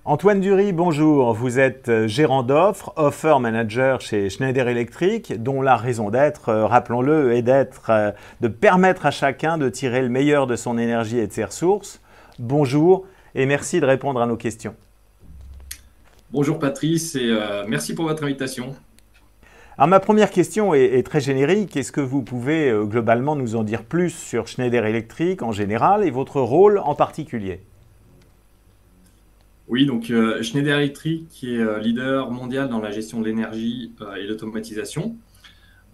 Antoine Dury, bonjour. Vous êtes gérant d'offres, offer manager chez Schneider Electric, dont la raison d'être, rappelons-le, est de permettre à chacun de tirer le meilleur de son énergie et de ses ressources. Bonjour et merci de répondre à nos questions. Bonjour Patrice et merci pour votre invitation. Alors ma première question est très générique. Est-ce que vous pouvez globalement nous en dire plus sur Schneider Electric en général et votre rôle en particulier ? Oui, donc Schneider Electric qui est leader mondial dans la gestion de l'énergie et l'automatisation.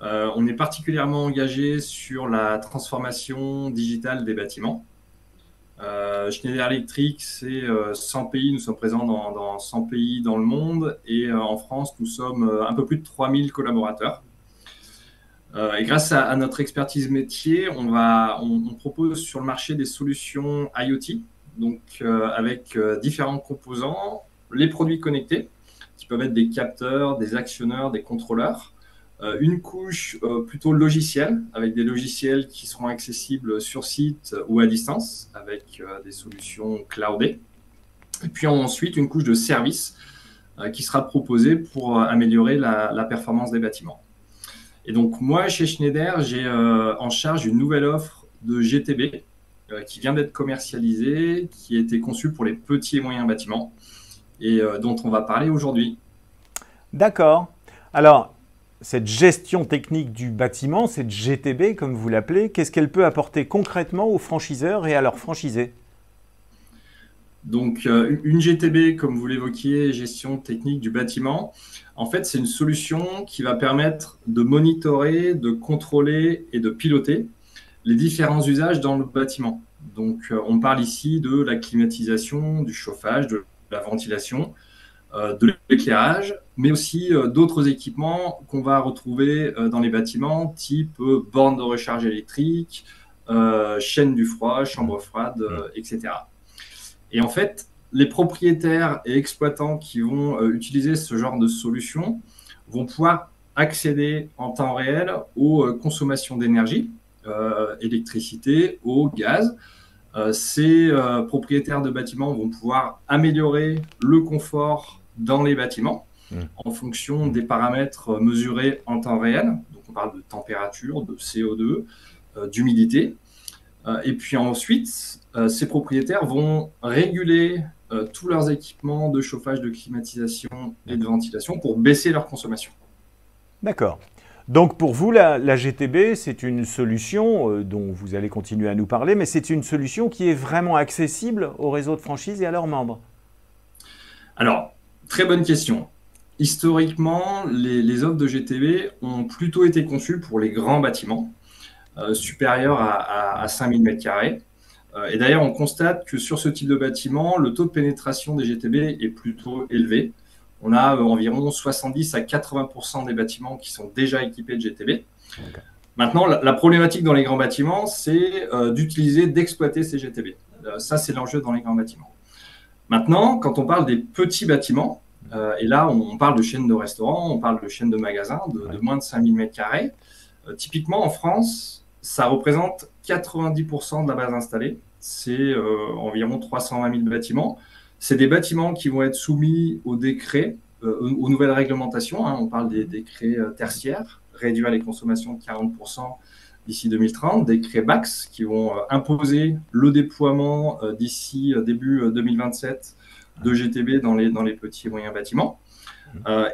On est particulièrement engagé sur la transformation digitale des bâtiments. Schneider Electric, c'est 100 pays, nous sommes présents dans 100 pays dans le monde et en France, nous sommes un peu plus de 3000 collaborateurs. Et grâce à notre expertise métier, on propose sur le marché des solutions IoT, donc avec différents composants, les produits connectés, qui peuvent être des capteurs, des actionneurs, des contrôleurs, une couche plutôt logicielle, avec des logiciels qui seront accessibles sur site ou à distance, avec des solutions cloudées. Et puis ensuite, une couche de service qui sera proposée pour améliorer la performance des bâtiments. Et donc moi, chez Schneider, j'ai en charge une nouvelle offre de GTB, qui vient d'être commercialisé, qui a été conçu pour les petits et moyens bâtiments et dont on va parler aujourd'hui. D'accord. Alors, cette gestion technique du bâtiment, cette GTB comme vous l'appelez, qu'est-ce qu'elle peut apporter concrètement aux franchiseurs et à leurs franchisés ? Donc, une GTB, comme vous l'évoquiez, gestion technique du bâtiment, en fait, c'est une solution qui va permettre de monitorer, de contrôler et de piloter les différents usages dans le bâtiment. Donc, on parle ici de la climatisation, du chauffage, de la ventilation, de l'éclairage, mais aussi d'autres équipements qu'on va retrouver dans les bâtiments, type borne de recharge électrique, chaîne du froid, chambre froide, etc. Et en fait, les propriétaires et exploitants qui vont utiliser ce genre de solution vont pouvoir accéder en temps réel aux consommations d'énergie, électricité, eau, gaz. Ces propriétaires de bâtiments vont pouvoir améliorer le confort dans les bâtiments en fonction des paramètres mesurés en temps réel. Donc on parle de température, de CO2, d'humidité. Et puis ensuite, ces propriétaires vont réguler tous leurs équipements de chauffage, de climatisation et de ventilation pour baisser leur consommation. D'accord. Donc pour vous, la GTB, c'est une solution dont vous allez continuer à nous parler, mais c'est une solution qui est vraiment accessible au réseau de franchise et à leurs membres. Alors, très bonne question. Historiquement, les offres de GTB ont plutôt été conçues pour les grands bâtiments, supérieurs à 5000 m². Et d'ailleurs, on constate que sur ce type de bâtiment, le taux de pénétration des GTB est plutôt élevé. On a environ 70 à 80% des bâtiments qui sont déjà équipés de GTB. Okay. Maintenant, la problématique dans les grands bâtiments, c'est d'utiliser, d'exploiter ces GTB. Ça, c'est l'enjeu dans les grands bâtiments. Maintenant, quand on parle des petits bâtiments, et là, on parle de chaînes de restaurants, on parle de chaînes de magasins de moins de 5000 m². Typiquement, en France, ça représente 90% de la base installée. C'est environ 320 000 bâtiments. C'est des bâtiments qui vont être soumis aux décrets, aux nouvelles réglementations. On parle des décrets tertiaires, réduire les consommations de 40% d'ici 2030, des décrets BAX qui vont imposer le déploiement d'ici début 2027 de GTB dans les petits et moyens bâtiments.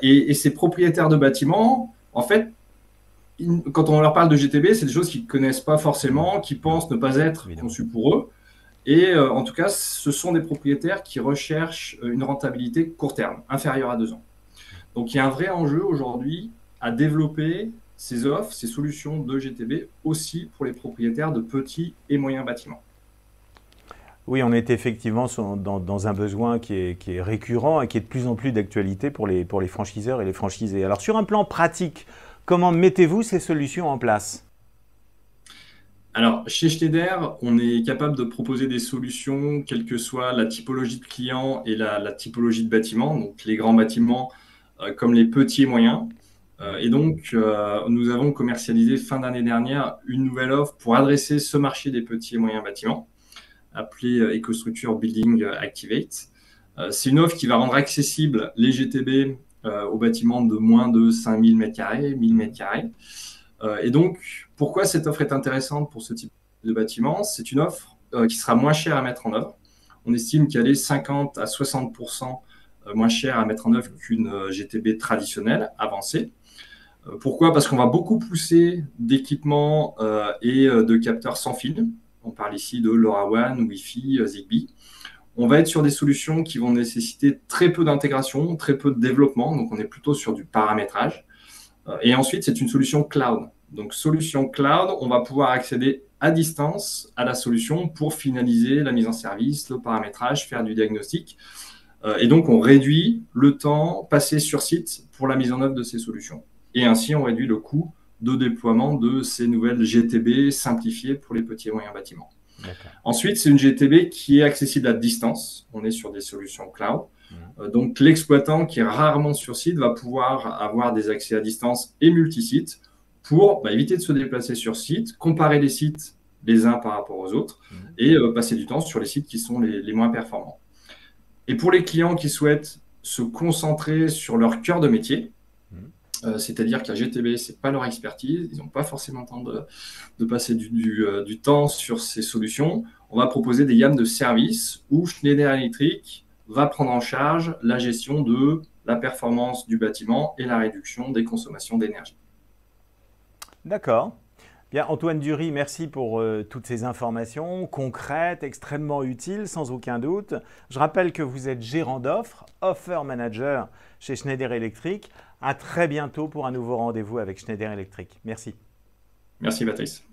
Et ces propriétaires de bâtiments, en fait, quand on leur parle de GTB, c'est des choses qu'ils ne connaissent pas forcément, qui pensent ne pas être conçues pour eux. Et en tout cas, ce sont des propriétaires qui recherchent une rentabilité court terme, inférieure à 2 ans. Donc, il y a un vrai enjeu aujourd'hui à développer ces offres, ces solutions de GTB aussi pour les propriétaires de petits et moyens bâtiments. Oui, on est effectivement dans un besoin qui est récurrent et qui est de plus en plus d'actualité pour les franchiseurs et les franchisés. Alors, sur un plan pratique, comment mettez-vous ces solutions en place ? Alors, chez Schneider, on est capable de proposer des solutions, quelle que soit la typologie de client et la typologie de bâtiment, donc les grands bâtiments comme les petits et moyens. Et donc, nous avons commercialisé fin d'année dernière une nouvelle offre pour adresser ce marché des petits et moyens bâtiments, appelée EcoStruxure Building Activate. C'est une offre qui va rendre accessible les GTB aux bâtiments de moins de 5000 m², 1000 m². Et donc, pourquoi cette offre est intéressante pour ce type de bâtiment? C'est une offre qui sera moins chère à mettre en œuvre. On estime qu'elle est 50 à 60% moins chère à mettre en œuvre qu'une GTB traditionnelle, avancée. Pourquoi? Parce qu'on va beaucoup pousser d'équipements et de capteurs sans fil. On parle ici de LoRaWAN, Wi-Fi, Zigbee. On va être sur des solutions qui vont nécessiter très peu d'intégration, très peu de développement. Donc, on est plutôt sur du paramétrage. Et ensuite, c'est une solution cloud. Donc, solution cloud, on va pouvoir accéder à distance à la solution pour finaliser la mise en service, le paramétrage, faire du diagnostic. Et donc, on réduit le temps passé sur site pour la mise en œuvre de ces solutions. Et ainsi, on réduit le coût de déploiement de ces nouvelles GTB simplifiées pour les petits et moyens bâtiments. Ensuite, c'est une GTB qui est accessible à distance. On est sur des solutions cloud. Donc, l'exploitant qui est rarement sur site va pouvoir avoir des accès à distance et multi-sites pour éviter de se déplacer sur site, comparer les sites les uns par rapport aux autres et passer du temps sur les sites qui sont les moins performants. Et pour les clients qui souhaitent se concentrer sur leur cœur de métier, c'est-à-dire que la GTB, ce n'est pas leur expertise, ils n'ont pas forcément le temps de passer du temps sur ces solutions, on va proposer des gammes de services où Schneider Electric va prendre en charge la gestion de la performance du bâtiment et la réduction des consommations d'énergie. D'accord. Bien, Antoine Dury, merci pour toutes ces informations concrètes, extrêmement utiles, sans aucun doute. Je rappelle que vous êtes gérant d'offres, Offer Manager chez Schneider Electric. À très bientôt pour un nouveau rendez-vous avec Schneider Electric. Merci. Merci, Patrice.